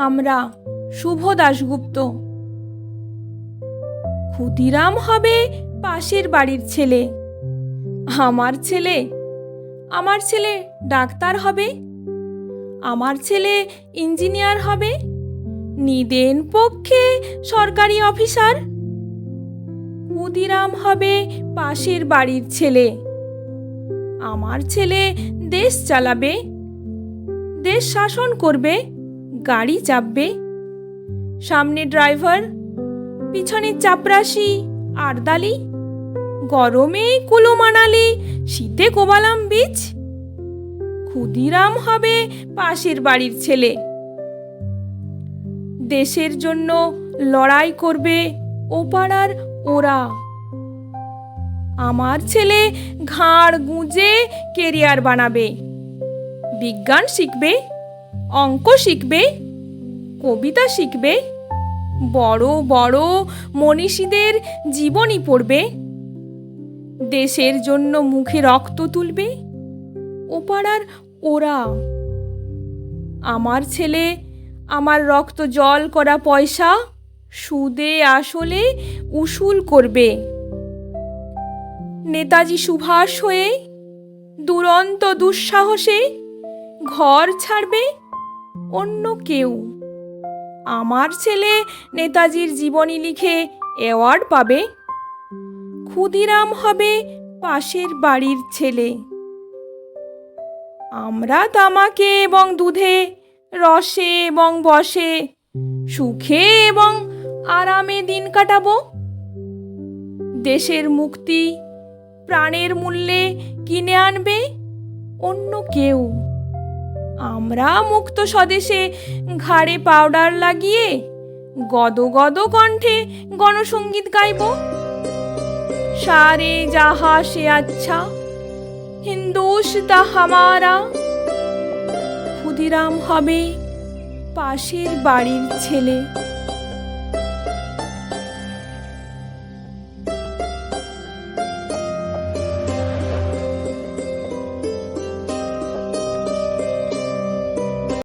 আমরা শুভ দাশগুপ্ত। ক্ষুদিরাম হবে পাশের বাড়ির ছেলে। আমার ছেলে ডাক্তার হবে। আমার ছেলে ইঞ্জিনিয়ার হবে। নিদেন পক্ষে সরকারি অফিসার। ক্ষুদিরাম হবে পাশের বাড়ির ছেলে। আমার ছেলে দেশ চালাবে, দেশ শাসন করবে, গাড়ি চাপবে। সামনে ড্রাইভার, পিছনে চাপরাশি আরদালি। গরমে কুলু মানালি, শীতে কোবালাম বীচ। ক্ষুদিরাম হবে পাশের বাড়ির ছেলে। দেশের জন্য লড়াই করবে ও পাড়ার ওরা। আমার ছেলে ঘাড় গুঁজে কেরিয়ার বানাবে। বিজ্ঞান শিখবে, অঙ্ক শিখবে, কবিতা শিখবে। বড় বড় মনীষীদের জীবনী পড়বে। দেশের জন্য মুখে রক্ত তুলবে ও পাড়ার ওরা। আমার ছেলে আমার রক্ত জল করা পয়সা সুদে আসলে উসুল করবে। নেতাজি সুভাষ হয়ে দুরন্ত দুঃসাহসে ঘর ছাড়বে অন্য কেউ। আমার ছেলে নেতাজির জীবনী লিখে অ্যাওয়ার্ড পাবে। ক্ষুদিরাম হবে পাশের বাড়ির ছেলে। আমরা তামাকে এবং দুধে, রসে এবং বসে, সুখে এবং আরামে দিন কাটাবো। দেশের মুক্তি প্রাণের মূল্যে কিনে আনবে অন্য কেউ। আমরা মুক্ত স্বদেশে ঘাড়ে পাউডার লাগিয়ে গদ গদ কণ্ঠে গণসঙ্গীত গাইব। সারে জাহা সে আচ্ছা, হিন্দুস্তা হামারা। ক্ষুদিরাম হবে পাশের বাড়ির ছেলে।